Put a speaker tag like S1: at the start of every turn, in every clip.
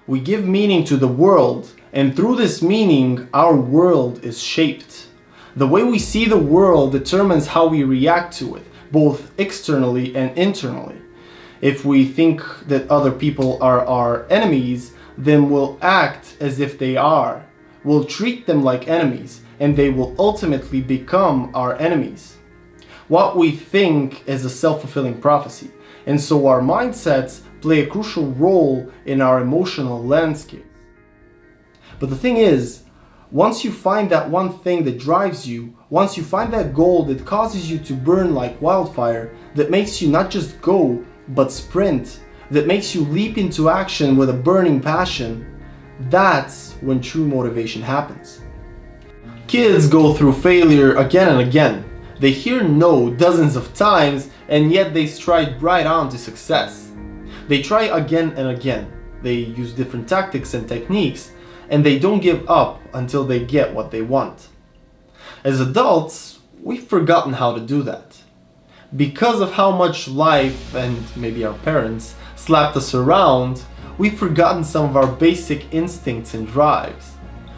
S1: We give meaning to the world, and through this meaning, our world is shaped. The way we see the world determines how we react to it, both externally and internally. If we think that other people are our enemies, then we'll act as if they are. We'll treat them like enemies, and they will ultimately become our enemies. What we think is a self-fulfilling prophecy, and so our mindsets play a crucial role in our emotional landscape. But the thing is, once you find that one thing that drives you, once you find that goal that causes you to burn like wildfire, that makes you not just go, but sprint, that makes you leap into action with a burning passion, that's when true motivation happens. Kids go through failure again and again. They hear no dozens of times, and yet they stride right on to success. They try again and again. They use different tactics and techniques, and they don't give up until they get what they want. As adults, we've forgotten how to do that. Because of how much life, and maybe our parents, slapped us around, we've forgotten some of our basic instincts and drives.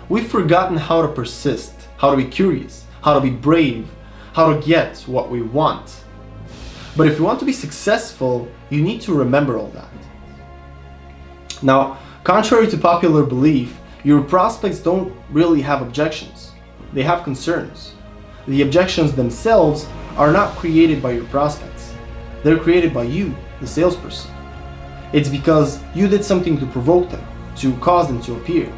S1: We've forgotten how to persist, how to be curious, how to be brave, how to get what we want. But if you want to be successful, you need to remember all that. Now, contrary to popular belief, your prospects don't really have objections. They have concerns. The objections themselves are not created by your prospects. They're created by you, the salesperson. It's because you did something to provoke them, to cause them to appear.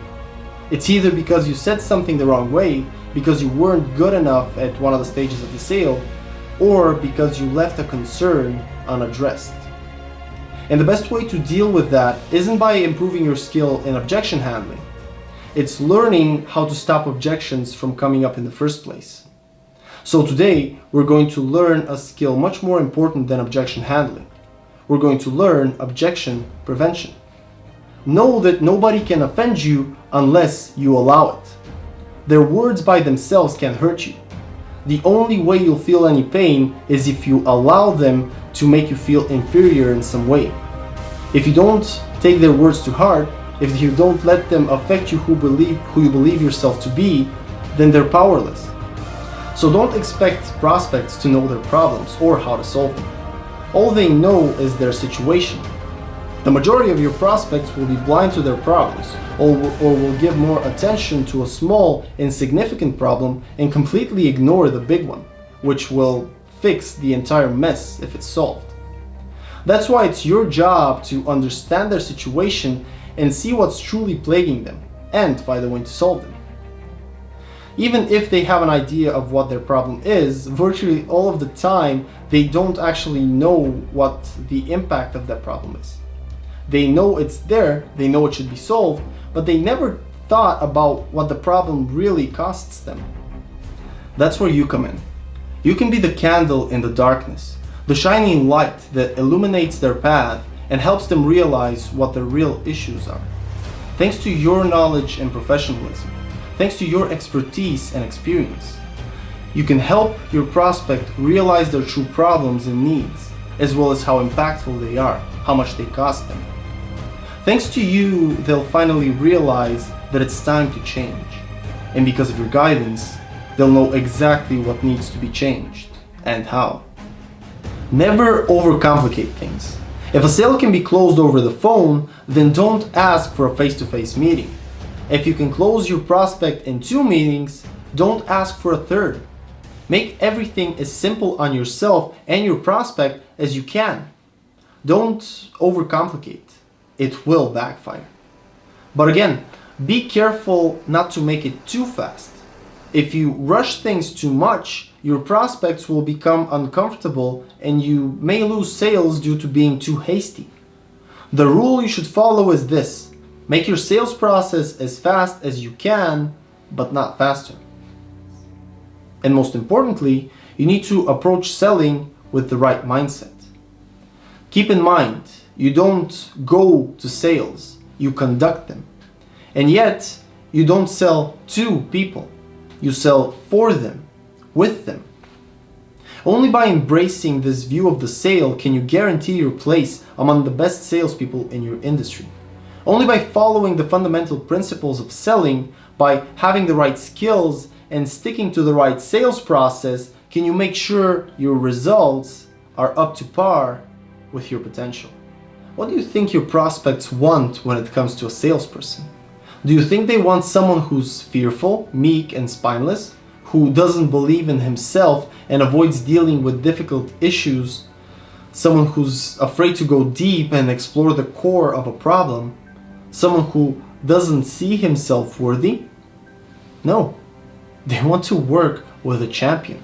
S1: It's either because you said something the wrong way, because you weren't good enough at one of the stages of the sale, or because you left a concern unaddressed. And the best way to deal with that isn't by improving your skill in objection handling. It's learning how to stop objections from coming up in the first place. So today, we're going to learn a skill much more important than objection handling. We're going to learn objection prevention. Know that nobody can offend you unless you allow it. Their words by themselves can hurt you. The only way you'll feel any pain is if you allow them to make you feel inferior in some way. If you don't take their words to heart, if you don't let them affect you who you believe yourself to be, then they're powerless. So don't expect prospects to know their problems or how to solve them. All they know is their situation. The majority of your prospects will be blind to their problems, or will give more attention to a small, insignificant problem and completely ignore the big one, which will fix the entire mess if it's solved. That's why it's your job to understand their situation and see what's truly plaguing them, and find a way to solve them. Even if they have an idea of what their problem is, virtually all of the time they don't actually know what the impact of that problem is. They know it's there, they know it should be solved, but they never thought about what the problem really costs them. That's where you come in. You can be the candle in the darkness, the shining light that illuminates their path and helps them realize what their real issues are. Thanks to your knowledge and professionalism, thanks to your expertise and experience, you can help your prospect realize their true problems and needs, as well as how impactful they are, how much they cost them. Thanks to you, they'll finally realize that it's time to change. And because of your guidance, they'll know exactly what needs to be changed and how. Never overcomplicate things. If a sale can be closed over the phone, then don't ask for a face-to-face meeting. If you can close your prospect in 2 meetings, don't ask for a third. Make everything as simple on yourself and your prospect as you can. Don't overcomplicate. It will backfire. But again, be careful not to make it too fast. If you rush things too much, your prospects will become uncomfortable and you may lose sales due to being too hasty. The rule you should follow is this: make your sales process as fast as you can, but not faster. And most importantly, you need to approach selling with the right mindset. Keep in mind, you don't go to sales, you conduct them. And yet, you don't sell to people, you sell for them, with them. Only by embracing this view of the sale can you guarantee your place among the best salespeople in your industry. Only by following the fundamental principles of selling, by having the right skills and sticking to the right sales process, can you make sure your results are up to par with your potential. What do you think your prospects want when it comes to a salesperson? Do you think they want someone who's fearful, meek, and spineless, who doesn't believe in himself and avoids dealing with difficult issues, someone who's afraid to go deep and explore the core of a problem, someone who doesn't see himself worthy? No, they want to work with a champion.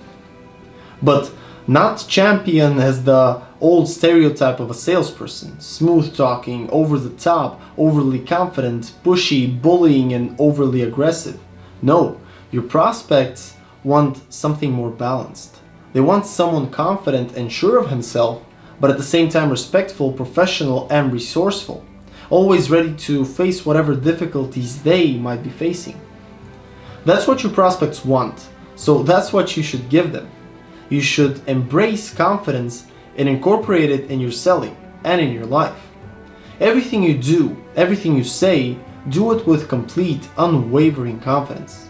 S1: But not champion as the old stereotype of a salesperson, smooth talking, over the top, overly confident, pushy, bullying, and overly aggressive. No, your prospects want something more balanced. They want someone confident and sure of himself, but at the same time respectful, professional, and resourceful, always ready to face whatever difficulties they might be facing. That's what your prospects want, so that's what you should give them. You should embrace confidence and incorporate it in your selling and in your life. Everything you do, everything you say, do it with complete, unwavering confidence.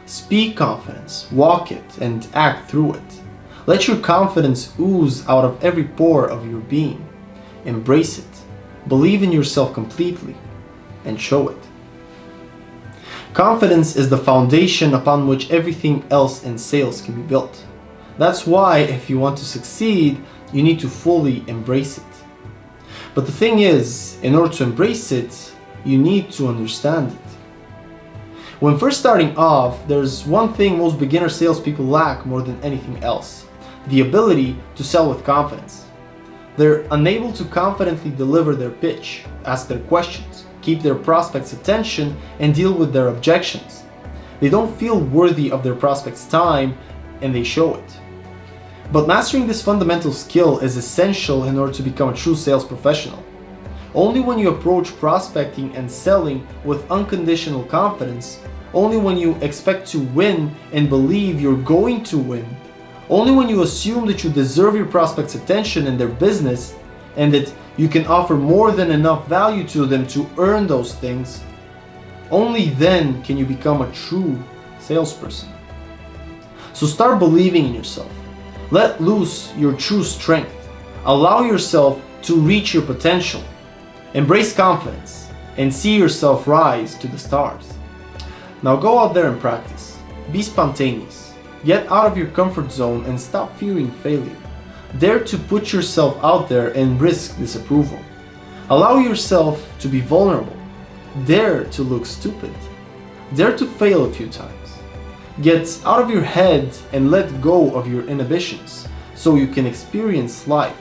S1: Speak confidence, walk it, and act through it. Let your confidence ooze out of every pore of your being. Embrace it. Believe in yourself completely and show it. Confidence is the foundation upon which everything else in sales can be built. That's why if you want to succeed, you need to fully embrace it. But the thing is, in order to embrace it, you need to understand it. When first starting off, there's one thing most beginner salespeople lack more than anything else: the ability to sell with confidence. They're unable to confidently deliver their pitch, ask their questions, keep their prospects' attention, and deal with their objections. They don't feel worthy of their prospects' time, and they show it. But mastering this fundamental skill is essential in order to become a true sales professional. Only when you approach prospecting and selling with unconditional confidence, only when you expect to win and believe you're going to win, only when you assume that you deserve your prospects' attention in their business and that you can offer more than enough value to them to earn those things, only then can you become a true salesperson. So start believing in yourself. Let loose your true strength. Allow yourself to reach your potential. Embrace confidence and see yourself rise to the stars. Now go out there and practice. Be spontaneous. Get out of your comfort zone and stop fearing failure. Dare to put yourself out there and risk disapproval. Allow yourself to be vulnerable. Dare to look stupid. Dare to fail a few times. Get out of your head and let go of your inhibitions so you can experience life,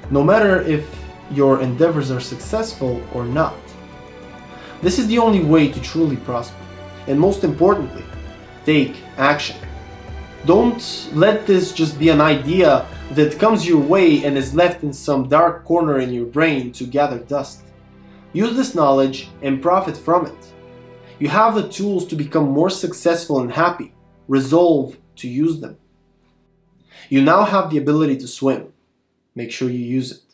S1: no matter if your endeavors are successful or not. This is the only way to truly prosper. And most importantly, take action. Don't let this just be an idea that comes your way and is left in some dark corner in your brain to gather dust. Use this knowledge and profit from it. You have the tools to become more successful and happy. Resolve to use them. You now have the ability to swim. Make sure you use it.